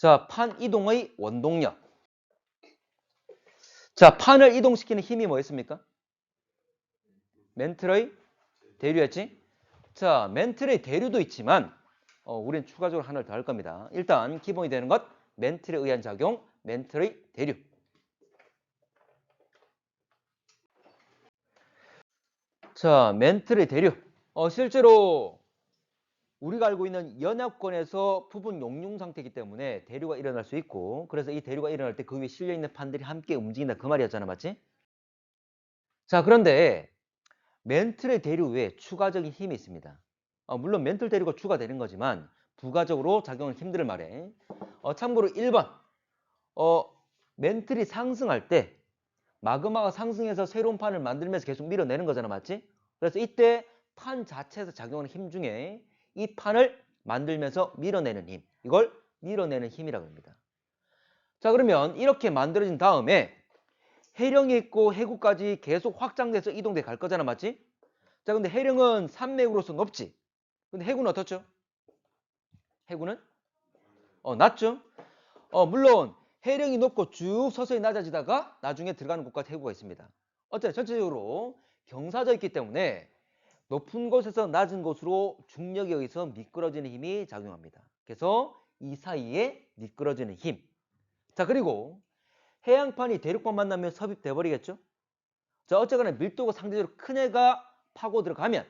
자, 판 이동의 원동력. 자, 판을 이동시키는 힘이 뭐였습니까? 멘틀의 대류였지? 자, 멘틀의 대류도 있지만 우린 추가적으로 하나를 더 할 겁니다. 일단 기본이 되는 것, 멘틀에 의한 작용, 멘틀의 대류. 자, 멘틀의 대류. 실제로 우리가 알고 있는 연합권에서 부분 용융 상태이기 때문에 대류가 일어날 수 있고, 그래서 이 대류가 일어날 때 그 위에 실려있는 판들이 함께 움직인다 그 말이었잖아, 맞지? 자, 그런데 멘틀의 대류 외에 추가적인 힘이 있습니다. 물론 멘틀 대류가 추가되는 거지만 부가적으로 작용하는 힘들을 말해. 참고로 1번 멘틀이 상승할 때 마그마가 상승해서 새로운 판을 만들면서 계속 밀어내는 거잖아, 맞지? 그래서 이때 판 자체에서 작용하는 힘 중에 이 판을 만들면서 밀어내는 힘, 이걸 밀어내는 힘이라고 합니다. 자, 그러면 이렇게 만들어진 다음에 해령이 있고 해구까지 계속 확장돼서 이동돼 갈 거잖아, 맞지? 자, 근데 해령은 산맥으로서 높지. 근데 해구는 어떻죠? 해구는 낮죠? 물론 해령이 높고 쭉 서서히 낮아지다가 나중에 들어가는 곳까지 해구가 있습니다. 어쨌든 전체적으로 경사져 있기 때문에 높은 곳에서 낮은 곳으로 중력에 의해서 미끄러지는 힘이 작용합니다. 그래서 이 사이에 미끄러지는 힘. 자, 그리고 해양판이 대륙과 만나면 섭입돼 버리겠죠? 자, 어쨌거나 밀도가 상대적으로 큰 애가 파고 들어가면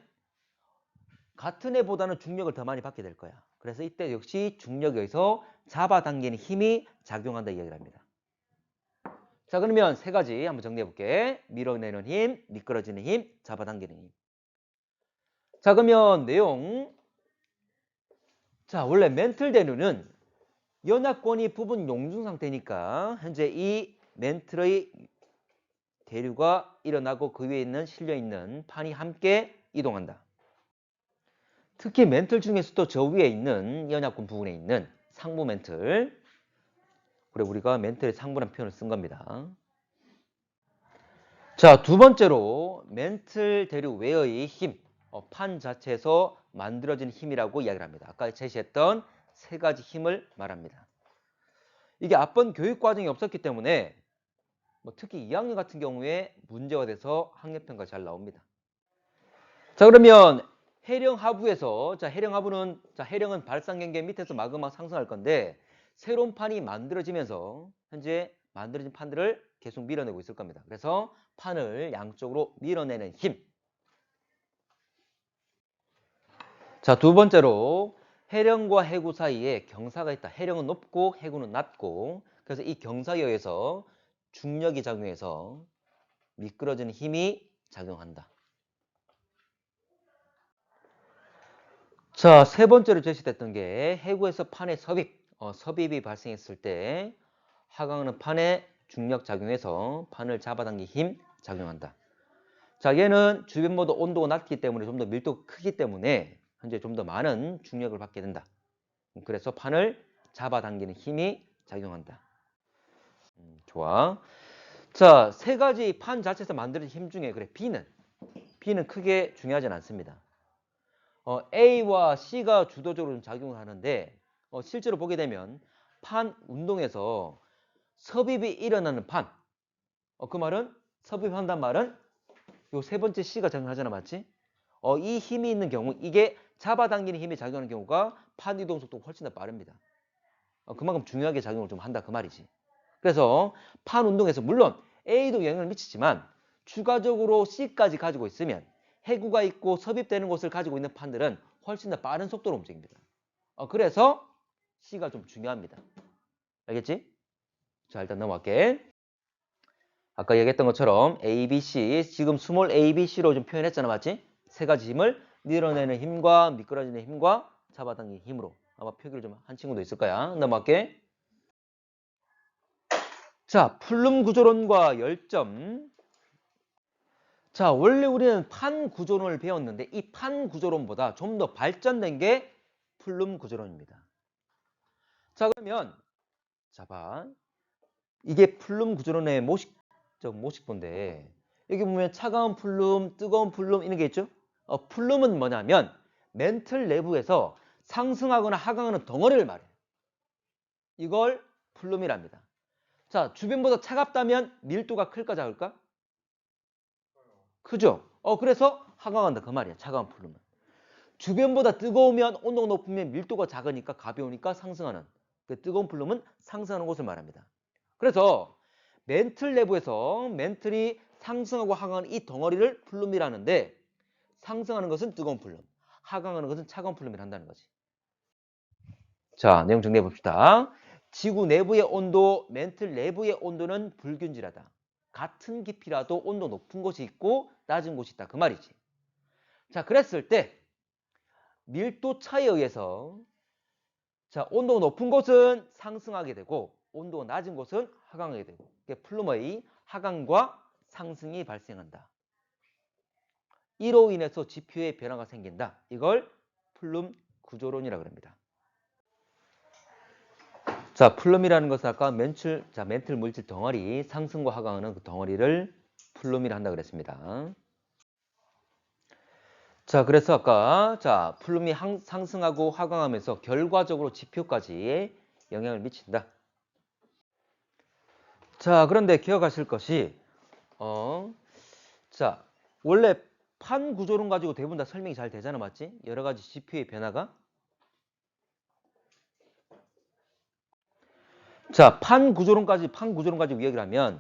같은 애보다는 중력을 더 많이 받게 될 거야. 그래서 이때 역시 중력에 의해서 잡아당기는 힘이 작용한다 이야기를 합니다. 자, 그러면 세 가지 한번 정리해 볼게. 밀어내는 힘, 미끄러지는 힘, 잡아당기는 힘. 자, 그러면 내용. 자, 원래 멘틀 대류는 연합권이 부분 용중 상태니까 현재 이 멘틀의 대류가 일어나고 그 위에 있는 실려있는 판이 함께 이동한다. 특히 멘틀 중에서도 저 위에 있는 연합권 부분에 있는 상부 멘틀, 그래 우리가 멘틀의 상부라는 표현을 쓴 겁니다. 자, 두 번째로 멘틀 대류 외의 힘, 판 자체에서 만들어진 힘이라고 이야기를 합니다. 아까 제시했던 세 가지 힘을 말합니다. 이게 앞번 교육 과정이 없었기 때문에 특히 2학년 같은 경우에 문제가 돼서 학력평가 잘 나옵니다. 자, 그러면 해령 하부에서, 자, 해령 하부는, 자, 해령은 발상경계 밑에서 마그마 상승할 건데 새로운 판이 만들어지면서 현재 만들어진 판들을 계속 밀어내고 있을 겁니다. 그래서 판을 양쪽으로 밀어내는 힘. 자, 두 번째로 해령과 해구 사이에 경사가 있다. 해령은 높고 해구는 낮고, 그래서 이 경사에 의해서 중력이 작용해서 미끄러지는 힘이 작용한다. 자, 세 번째로 제시됐던 게 해구에서 판의 섭입, 섭입이 발생했을 때 하강하는 판에 중력 작용해서 판을 잡아당긴 힘 작용한다. 자, 얘는 주변 모두 온도가 낮기 때문에 좀 더 밀도가 크기 때문에 현재 좀 더 많은 중력을 받게 된다. 그래서 판을 잡아당기는 힘이 작용한다. 좋아. 자, 세 가지 판 자체에서 만드는 힘 중에 그래 B는 크게 중요하진 않습니다. A와 C가 주도적으로 작용을 하는데 실제로 보게 되면 판 운동에서 섭입이 일어나는 판. 그 말은 섭입한단 말은 요 세 번째 C가 작용하잖아, 맞지? 이 힘이 있는 경우 이게 잡아당기는 힘이 작용하는 경우가 판 이동 속도가 훨씬 더 빠릅니다. 그만큼 중요하게 작용을 좀 한다 그 말이지. 그래서 판 운동에서 물론 A도 영향을 미치지만 추가적으로 C까지 가지고 있으면 해구가 있고 섭입되는 곳을 가지고 있는 판들은 훨씬 더 빠른 속도로 움직입니다. 그래서 C가 좀 중요합니다. 알겠지? 자, 일단 넘어갈게. 아까 얘기했던 것처럼 A, B, C, 지금 스몰 A, B, C로 좀 표현했잖아, 맞지? 세 가지 힘을 밀어내는 힘과 미끄러지는 힘과 잡아당기는 힘으로 아마 표기를 좀 한 친구도 있을 거야. 넘어갈게. 자, 플룸 구조론과 열점. 자, 원래 우리는 판 구조론을 배웠는데 이 판 구조론보다 좀 더 발전된 게 플룸 구조론입니다. 자, 그러면 자, 봐. 이게 플룸 구조론의 모식본데 여기 보면 차가운 플룸, 뜨거운 플룸 이런 게 있죠? 플룸은 뭐냐면 멘틀 내부에서 상승하거나 하강하는 덩어리를 말해요. 이걸 플룸이랍니다. 자, 주변보다 차갑다면 밀도가 클까 작을까? 크죠? 그래서 하강한다 그 말이야. 차가운 플룸은. 주변보다 뜨거우면 온도가 높으면 밀도가 작으니까 가벼우니까 상승하는. 그 뜨거운 플룸은 상승하는 곳을 말합니다. 그래서 멘틀 내부에서 멘틀이 상승하고 하강하는 이 덩어리를 플룸이라는데 상승하는 것은 뜨거운 플룸, 하강하는 것은 차가운 플룸이라 한다는 거지. 자, 내용 정리해 봅시다. 지구 내부의 온도, 멘틀 내부의 온도는 불균질하다. 같은 깊이라도 온도 높은 곳이 있고 낮은 곳이 있다. 그 말이지. 자, 그랬을 때 밀도 차이에 의해서 자, 온도가 높은 곳은 상승하게 되고 온도가 낮은 곳은 하강하게 되고 플룸의 하강과 상승이 발생한다. 이로 인해서 지표에 변화가 생긴다. 이걸 플룸 구조론이라고 합니다. 자, 플룸이라는 것은 아까 멘틀 물질 덩어리, 상승과 하강하는 그 덩어리를 플룸이라 한다고 그랬습니다. 자, 그래서 아까 플룸이 상승하고 하강하면서 결과적으로 지표까지 영향을 미친다. 자, 그런데 기억하실 것이 자, 원래 판 구조론 가지고 대부분 다 설명이 잘 되잖아, 맞지? 여러 가지 지표의 변화가. 자, 판 구조론 가지고 이야기를 하면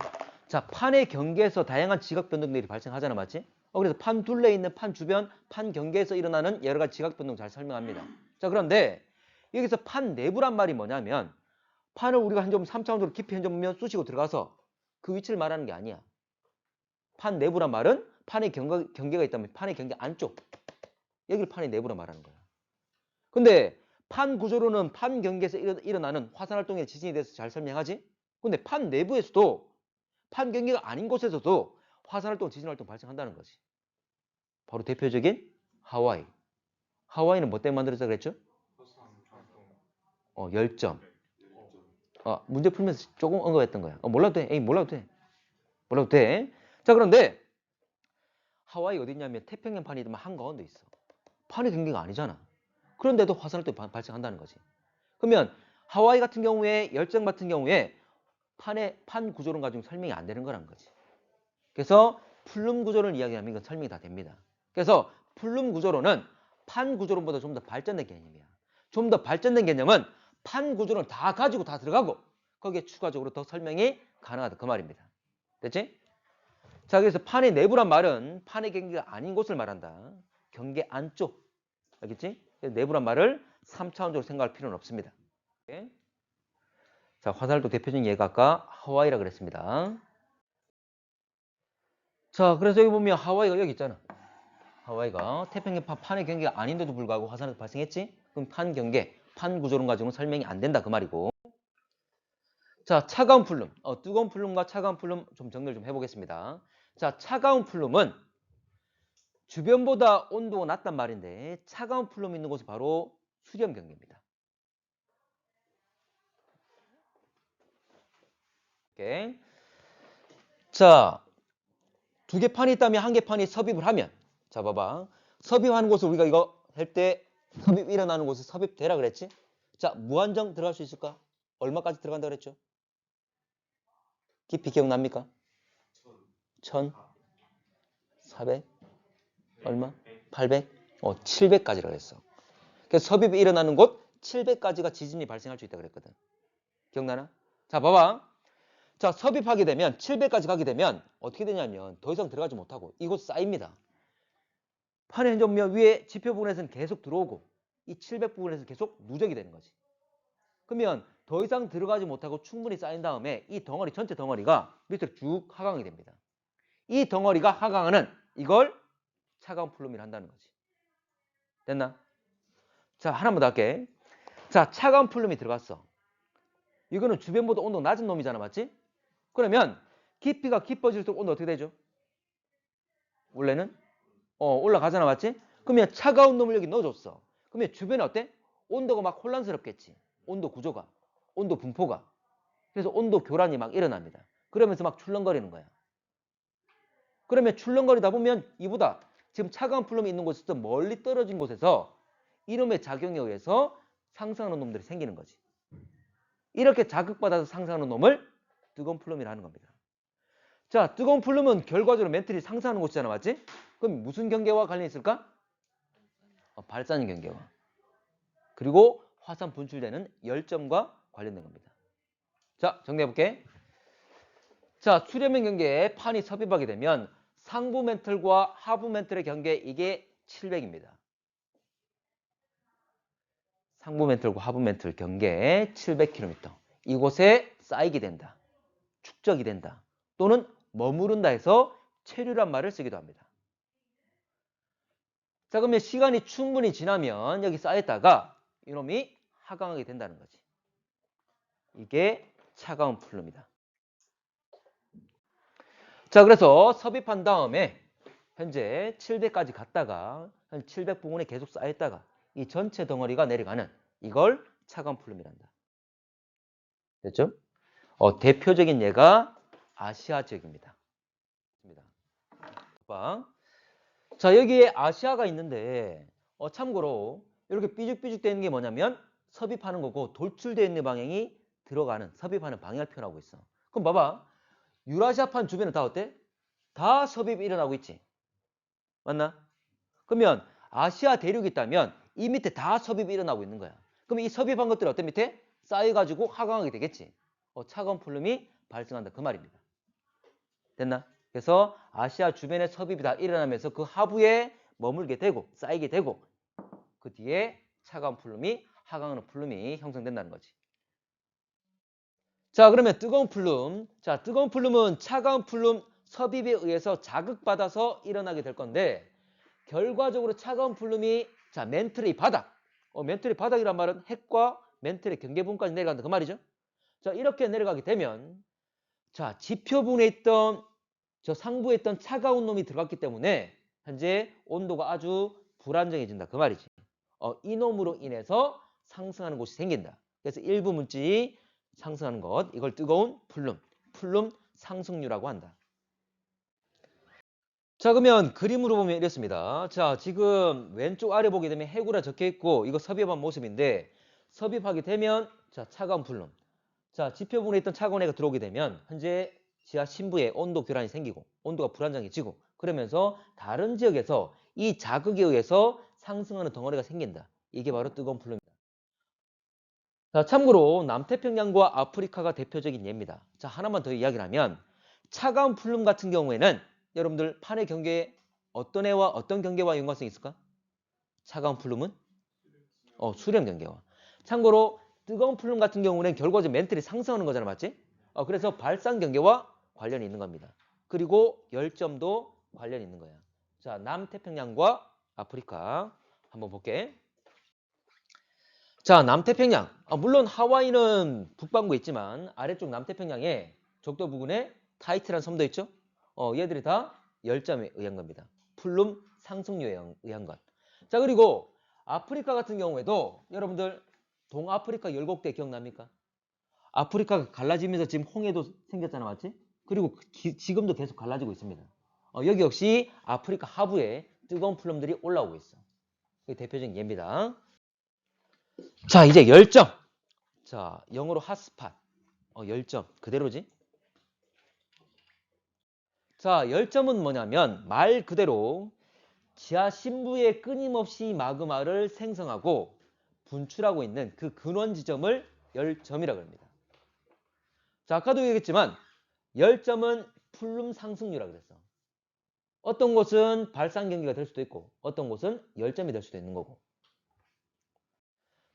자, 판의 경계에서 다양한 지각 변동들이 발생하잖아, 맞지? 그래서 판 둘레에 있는 판 주변, 판 경계에서 일어나는 여러 가지 지각 변동 잘 설명합니다. 자, 그런데 여기서 판 내부란 말이 뭐냐면 판을 우리가 한 점 3차원으로 깊이 한 점면 쑤시고 들어가서 그 위치를 말하는 게 아니야. 판 내부란 말은 판의 경계가 있다면 판의 경계 안쪽, 여기를 판의 내부라 말하는 거야. 근데 판 구조로는 판 경계에서 일어나는 화산활동의 지진에 대해서 잘 설명하지? 근데 판 내부에서도 판 경계가 아닌 곳에서도 화산활동, 지진활동 발생한다는 거지. 바로 대표적인 하와이. 하와이는 뭐 때문에 만들어졌다 그랬죠? 열점. 문제 풀면서 조금 언급했던 거야. 몰라도 돼. 몰라도 돼. 몰라도 돼. 자, 그런데 하와이 어디냐면 태평양 판이지만 한가운데 있어. 판의 경계가 아니잖아. 그런데도 화산활동이 발생한다는 거지. 그러면 하와이 같은 경우에 열정 같은 경우에 판 구조론 가지고 설명이 안 되는 거란 거지. 그래서 플룸 구조론을 이야기하면 이건 설명이 다 됩니다. 그래서 플룸 구조론은 판 구조론보다 좀 더 발전된 개념이야. 좀 더 발전된 개념은 판 구조론을 다 가지고 다 들어가고 거기에 추가적으로 더 설명이 가능하다. 그 말입니다. 됐지? 자, 그래서 판의 내부란 말은 판의 경계가 아닌 곳을 말한다. 경계 안쪽. 알겠지? 내부란 말을 3차원적으로 생각할 필요는 없습니다. 자, 화산활동 대표적인 예가 아까 하와이라 그랬습니다. 자, 그래서 여기 보면 하와이가 여기 있잖아. 하와이가 태평양 판의 경계가 아닌데도 불구하고 화산활동 발생했지? 그럼 판 경계, 판 구조론 가지고는 설명이 안 된다 그 말이고. 자, 차가운 플룸. 뜨거운 플룸과 차가운 플룸 좀 정리를 좀 해보겠습니다. 자, 차가운 플룸은 주변보다 온도가 낮단 말인데 차가운 플룸이 있는 곳이 바로 수렴 경계입니다. 오케이. 자, 두 개 판이 있다면 한 개 판이 섭입을 하면 자, 봐봐. 섭입하는 곳을 우리가 이거 할 때 섭입 일어나는 곳을 섭입되라 그랬지? 자, 무한정 들어갈 수 있을까? 얼마까지 들어간다 그랬죠? 깊이 기억납니까? 1000? 400? 얼마? 800? 700까지라고 했어. 그래서 섭입이 일어나는 곳 700까지가 지진이 발생할 수 있다 그랬거든. 기억나나? 자, 봐봐. 자, 섭입하게 되면 700까지 가게 되면 어떻게 되냐면 더 이상 들어가지 못하고 이곳 쌓입니다. 판의 현존면 위에 지표 부분에서는 계속 들어오고 이 700 부분에서 계속 누적이 되는 거지. 그러면 더 이상 들어가지 못하고 충분히 쌓인 다음에 이 덩어리 전체 덩어리가 밑으로 쭉 하강이 됩니다. 이 덩어리가 하강하는 이걸 차가운 플룸이라 한다는 거지. 됐나? 자, 하나만 더 할게. 자, 차가운 플룸이 들어갔어. 이거는 주변보다 온도가 낮은 놈이잖아, 맞지? 그러면 깊이가 깊어질수록 온도 어떻게 되죠? 원래는 올라가잖아, 맞지? 그러면 차가운 놈을 여기 넣어줬어. 그러면 주변에 어때? 온도가 막 혼란스럽겠지. 온도 구조가, 온도 분포가. 그래서 온도 교란이 막 일어납니다. 그러면서 막 출렁거리는 거야. 그러면 출렁거리다 보면 이보다 지금 차가운 플룸이 있는 곳에서 멀리 떨어진 곳에서 이놈의 작용에 의해서 상승하는 놈들이 생기는 거지. 이렇게 자극받아서 상승하는 놈을 뜨거운 플룸이라 하는 겁니다. 자, 뜨거운 플룸은 결과적으로 멘틀이 상승하는 곳이잖아, 맞지? 그럼 무슨 경계와 관련이 있을까? 발산 경계와. 그리고 화산 분출되는 열점과 관련된 겁니다. 자, 정리해볼게. 자, 수렴형 경계에 판이 섭입하게 되면 상부 멘틀과 하부 멘틀의 경계, 이게 700입니다. 상부 멘틀과 하부 멘틀 경계 700km. 이곳에 쌓이게 된다. 축적이 된다. 또는 머무른다 해서 체류란 말을 쓰기도 합니다. 자, 그러면 시간이 충분히 지나면 여기 쌓였다가 이놈이 하강하게 된다는 거지. 이게 차가운 플룸이다. 자, 그래서 섭입한 다음에 현재 700까지 갔다가 한 700 부근에 계속 쌓였다가 이 전체 덩어리가 내려가는 이걸 차가운 플룸이란다. 됐죠? 대표적인 예가 아시아 지역입니다. 자, 여기에 아시아가 있는데 참고로 이렇게 삐죽삐죽 되는 게 뭐냐면 섭입하는 거고, 돌출되어 있는 방향이 들어가는, 섭입하는 방향을 표현하고 있어. 그럼 봐봐. 유라시아판 주변은 다 어때? 다 섭입이 일어나고 있지. 맞나? 그러면 아시아 대륙이 있다면 이 밑에 다 섭입이 일어나고 있는 거야. 그럼 이 섭입한 것들이 어떤 밑에? 쌓여가지고 하강하게 되겠지. 차가운 플룸이 발생한다. 그 말입니다. 됐나? 그래서 아시아 주변에 섭입이 다 일어나면서 그 하부에 머물게 되고 쌓이게 되고 그 뒤에 차가운 플룸이, 하강하는 플룸이 형성된다는 거지. 자, 그러면 뜨거운 플룸. 자, 뜨거운 플룸은 차가운 플룸 섭입에 의해서 자극받아서 일어나게 될 건데, 결과적으로 차가운 플룸이, 자, 멘틀의 바닥. 멘틀의 바닥이란 말은 핵과 멘틀의 경계부분까지 내려간다. 그 말이죠. 자, 이렇게 내려가게 되면, 자, 지표분에 있던, 저 상부에 있던 차가운 놈이 들어갔기 때문에 현재 온도가 아주 불안정해진다. 그 말이지. 이 놈으로 인해서 상승하는 곳이 생긴다. 그래서 일부 문지 상승하는 것, 이걸 뜨거운 플룸, 플룸 상승류라고 한다. 자, 그러면 그림으로 보면 이렇습니다. 자, 지금 왼쪽 아래 보게 되면 해구라 적혀 있고 이거 섭입한 모습인데, 섭입하게 되면 자, 차가운 플룸. 자, 지표분에 있던 차가운 애가 들어오게 되면 현재 지하 심부에 온도 교란이 생기고 온도가 불안정해지고, 그러면서 다른 지역에서 이 자극에 의해서 상승하는 덩어리가 생긴다. 이게 바로 뜨거운 플룸입니다. 자, 참고로 남태평양과 아프리카가 대표적인 예입니다. 자, 하나만 더 이야기를 하면 차가운 플룸 같은 경우에는 여러분들 판의 경계에 어떤 애와 어떤 경계와 연관성이 있을까? 차가운 플룸은 수렴 경계와. 참고로 뜨거운 플룸 같은 경우는 결과적으로 멘틀이 상승하는 거잖아, 맞지? 그래서 발산 경계와 관련이 있는 겁니다. 그리고 열점도 관련이 있는 거야. 자, 남태평양과 아프리카 한번 볼게. 자, 남태평양. 물론 하와이는 북반구에 있지만 아래쪽 남태평양에 적도 부근에 타이트란 섬도 있죠? 얘들이 다 열점에 의한 겁니다. 플룸 상승류에 의한 것. 자, 그리고 아프리카 같은 경우에도 여러분들 동아프리카 열곡대 기억납니까? 아프리카가 갈라지면서 지금 홍해도 생겼잖아, 맞지? 그리고 지금도 계속 갈라지고 있습니다. 여기 역시 아프리카 하부에 뜨거운 플룸들이 올라오고 있어. 이게 대표적인 예입니다. 자, 이제 열점. 자, 영어로 핫스팟. 열점. 그대로지? 자, 열점은 뭐냐면 말 그대로 지하 심부에 끊임없이 마그마를 생성하고 분출하고 있는 그 근원 지점을 열점이라고 합니다. 자, 아까도 얘기했지만 열점은 플룸 상승류라고 그랬어. 어떤 곳은 발산 경계가 될 수도 있고 어떤 곳은 열점이 될 수도 있는 거고.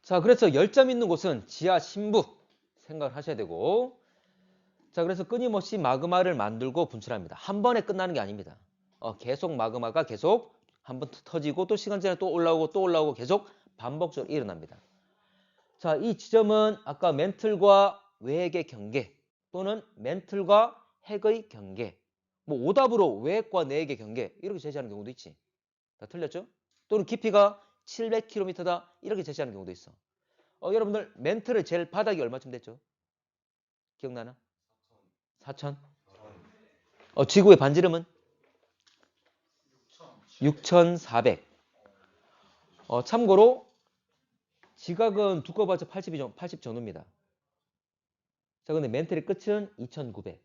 자, 그래서 열점 있는 곳은 지하 심부 생각을 하셔야 되고, 자, 그래서 끊임없이 마그마를 만들고 분출합니다. 한 번에 끝나는 게 아닙니다. 계속 마그마가 계속 한번 터지고 또 시간 지나면 또 올라오고 또 올라오고 계속 반복적으로 일어납니다. 자, 이 지점은 아까 멘틀과 외핵의 경계 또는 멘틀과 핵의 경계, 뭐 오답으로 외핵과 내핵의 경계 이렇게 제시하는 경우도 있지. 다 틀렸죠? 또는 깊이가 700km다 이렇게 제시하는 경우도 있어. 여러분들 멘틀의 제일 바닥이 얼마쯤 됐죠? 기억나나? 4,000? 지구의 반지름은? 6,400. 참고로 지각은 두꺼워봤자 80 전후입니다. 자, 근데 멘틀의 끝은 2900.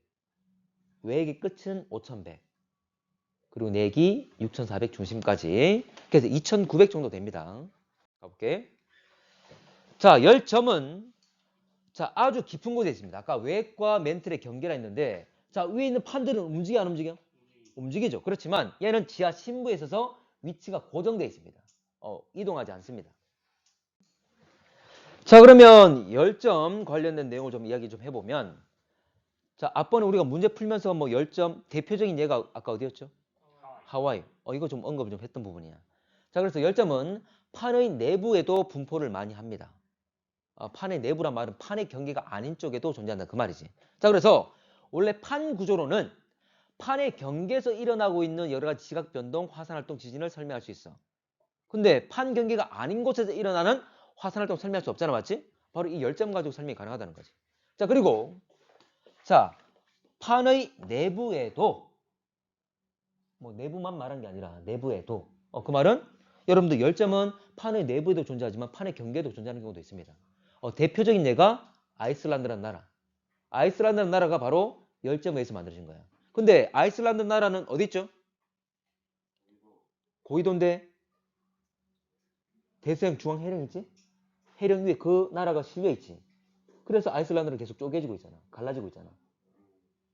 외액의 끝은 5100. 그리고 내기 6400 중심까지. 그래서 2900 정도 됩니다. 가볼게. 자, 열점은 자, 아주 깊은 곳에 있습니다. 아까 외액과 멘틀의 경계라 했는데 자, 위에 있는 판들은 움직여 안 움직여? 움직이죠. 그렇지만 얘는 지하 심부에 있어서 위치가 고정되어 있습니다. 이동하지 않습니다. 자, 그러면 열점 관련된 내용을 좀 이야기 좀 해보면 자, 앞번에 우리가 문제 풀면서 뭐 열점 대표적인 예가 아까 어디였죠? 하와이. 이거 좀 언급을 좀 했던 부분이야. 자, 그래서 열점은 판의 내부에도 분포를 많이 합니다. 판의 내부란 말은 판의 경계가 아닌 쪽에도 존재한다 그 말이지. 자, 그래서 원래 판 구조로는 판의 경계에서 일어나고 있는 여러 가지 지각 변동, 화산 활동, 지진을 설명할 수 있어. 근데 판 경계가 아닌 곳에서 일어나는 화산 활동 설명할 수 없잖아, 맞지? 바로 이 열점 가지고 설명이 가능하다는 거지. 자, 그리고 자, 판의 내부에도 뭐 내부만 말한 게 아니라 내부에도 그 말은 여러분들 열점은 판의 내부에도 존재하지만 판의 경계에도 존재하는 경우도 있습니다. 대표적인 예가 아이슬란드라는 나라. 아이슬란드라는 나라가 바로 열점에 의해서 만들어진 거야. 근데 아이슬란드 나라는 어디 있죠? 고위도인데 대서양 중앙 해령 있지? 해령 위에 그 나라가 실려 있지. 그래서 아이슬란드는 계속 쪼개지고 있잖아. 갈라지고 있잖아.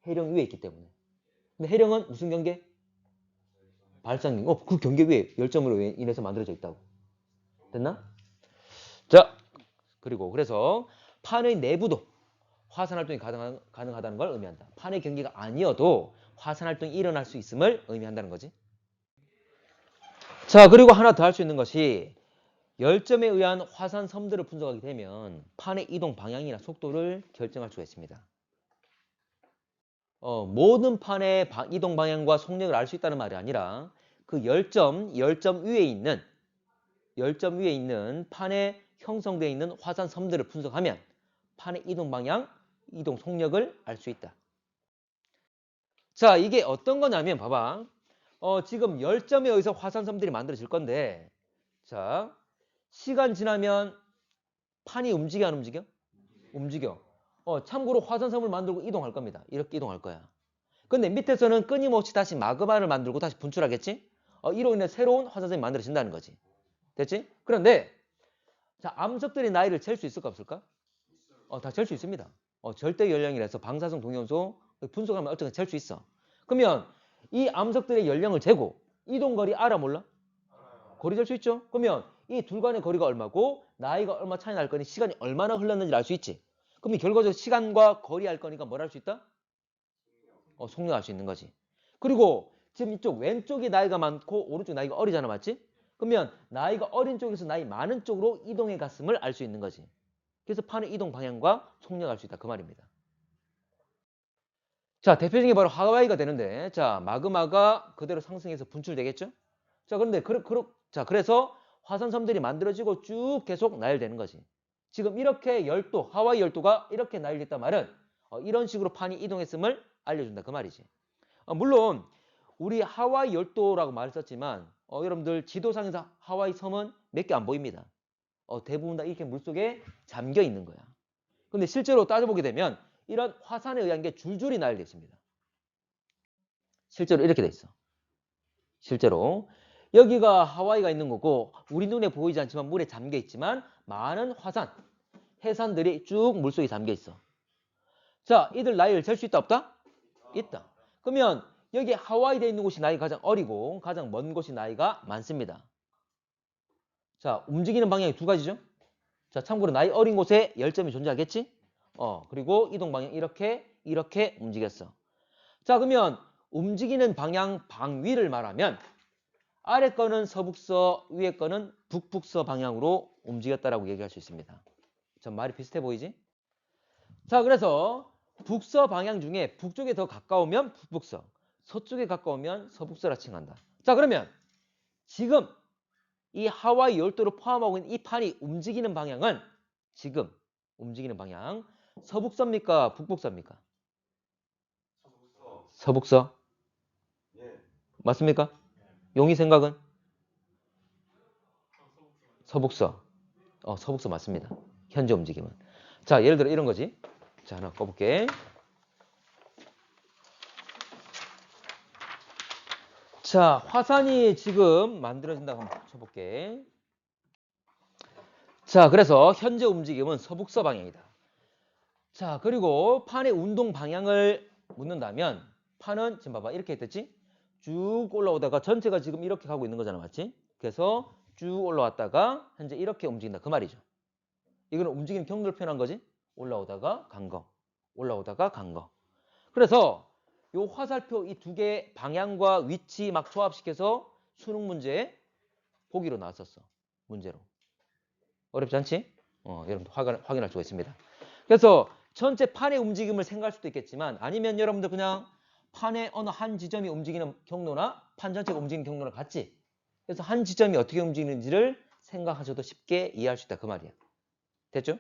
해령 위에 있기 때문에. 근데 해령은 무슨 경계? 발상 경계. 그 경계 위에 열점으로 인해서 만들어져 있다고. 됐나? 자, 그리고 그래서 판의 내부도 화산활동이 가능하다는 걸 의미한다. 판의 경계가 아니어도 화산활동이 일어날 수 있음을 의미한다는 거지. 자, 그리고 하나 더 할 수 있는 것이 열점에 의한 화산 섬들을 분석하게 되면 판의 이동 방향이나 속도를 결정할 수가 있습니다. 모든 판의 이동 방향과 속력을 알 수 있다는 말이 아니라 그 열점 위에 있는 판에 형성되어 있는 화산 섬들을 분석하면 판의 이동 방향, 이동 속력을 알 수 있다. 자, 이게 어떤 거냐면 봐봐. 지금 열점에 의해서 화산 섬들이 만들어질 건데 자, 시간 지나면 판이 움직여 안 움직여? 움직여. 참고로 화산섬을 만들고 이동할 겁니다. 이렇게 이동할 거야. 근데 밑에서는 끊임없이 다시 마그마를 만들고 다시 분출하겠지? 이로 인해 새로운 화산섬이 만들어진다는 거지. 됐지? 그런데 자, 암석들의 나이를 잴 수 있을까 없을까? 다 잴 수 있습니다. 절대 연령이라서 방사성 동위원소 분석하면 어쨌든 잴 수 있어. 그러면 이 암석들의 연령을 재고 이동거리 알아 몰라? 거리 잴 수 있죠? 그러면 이 둘 간의 거리가 얼마고 나이가 얼마 차이 날 거니 시간이 얼마나 흘렀는지 알 수 있지. 그럼 결과적으로 시간과 거리 알 거니까 뭘 할 수 있다? 속력할 수 있는 거지. 그리고 지금 이쪽 왼쪽이 나이가 많고 오른쪽 나이가 어리잖아, 맞지? 그러면 나이가 어린 쪽에서 나이 많은 쪽으로 이동해 갔음을 알 수 있는 거지. 그래서 판의 이동 방향과 속력할 수 있다 그 말입니다. 자, 대표적인 게 바로 하와이가 되는데 자, 마그마가 그대로 상승해서 분출되겠죠? 자, 그런데 그래서 화산섬들이 만들어지고 쭉 계속 나열되는 거지. 지금 이렇게 열도, 하와이 열도가 이렇게 나열됐단 말은 이런 식으로 판이 이동했음을 알려준다 그 말이지. 물론 우리 하와이 열도라고 말을 썼지만 여러분들 지도상에서 하와이 섬은 몇 개 안 보입니다. 대부분 다 이렇게 물속에 잠겨 있는 거야. 근데 실제로 따져보게 되면 이런 화산에 의한 게 줄줄이 나열되어 있습니다. 실제로 이렇게 돼 있어. 실제로 여기가 하와이가 있는 거고 우리 눈에 보이지 않지만 물에 잠겨 있지만 많은 화산, 해산들이 쭉 물속에 잠겨 있어. 자, 이들 나이를 잴 수 있다 없다? 있다. 그러면 여기 하와이 돼 있는 곳이 나이가 가장 어리고 가장 먼 곳이 나이가 많습니다. 자, 움직이는 방향이 두 가지죠. 자, 참고로 나이 어린 곳에 열점이 존재하겠지? 그리고 이동 방향 이렇게 움직였어. 자, 그러면 움직이는 방향 방위를 말하면 아래 거는 서북서, 위에 거는 북북서 방향으로 움직였다라고 얘기할 수 있습니다. 전 말이 비슷해 보이지? 자, 그래서 북서 방향 중에 북쪽에 더 가까우면 북북서, 서쪽에 가까우면 서북서라 칭한다. 자, 그러면 지금 이 하와이 열도를 포함하고 있는 이 판이 움직이는 방향은 지금 움직이는 방향 서북서입니까? 북북서입니까? 서북서. 맞습니까? 용의 생각은? 서북서. 서북서 맞습니다. 현재 움직임은. 자, 예를 들어 이런 거지. 자, 하나 꺼볼게. 자, 화산이 지금 만들어진다고 한번 쳐볼게. 자, 그래서 현재 움직임은 서북서 방향이다. 자, 그리고 판의 운동 방향을 묻는다면 판은 지금 봐봐. 이렇게 됐지? 쭉 올라오다가 전체가 지금 이렇게 가고 있는 거잖아. 맞지? 그래서 쭉 올라왔다가 현재 이렇게 움직인다. 그 말이죠. 이거는 움직임 경로를 표현한 거지? 올라오다가 간 거. 올라오다가 간 거. 그래서 요 화살표 이 두 개 방향과 위치 막 조합시켜서 수능 문제에 보기로 나왔었어. 문제로. 어렵지 않지? 여러분들 확인할 수가 있습니다. 그래서 전체 판의 움직임을 생각할 수도 있겠지만 아니면 여러분들 그냥 판의 어느 한 지점이 움직이는 경로나 판 전체가 움직이는 경로랑 같지? 그래서 한 지점이 어떻게 움직이는지를 생각하셔도 쉽게 이해할 수 있다. 그 말이야. 됐죠?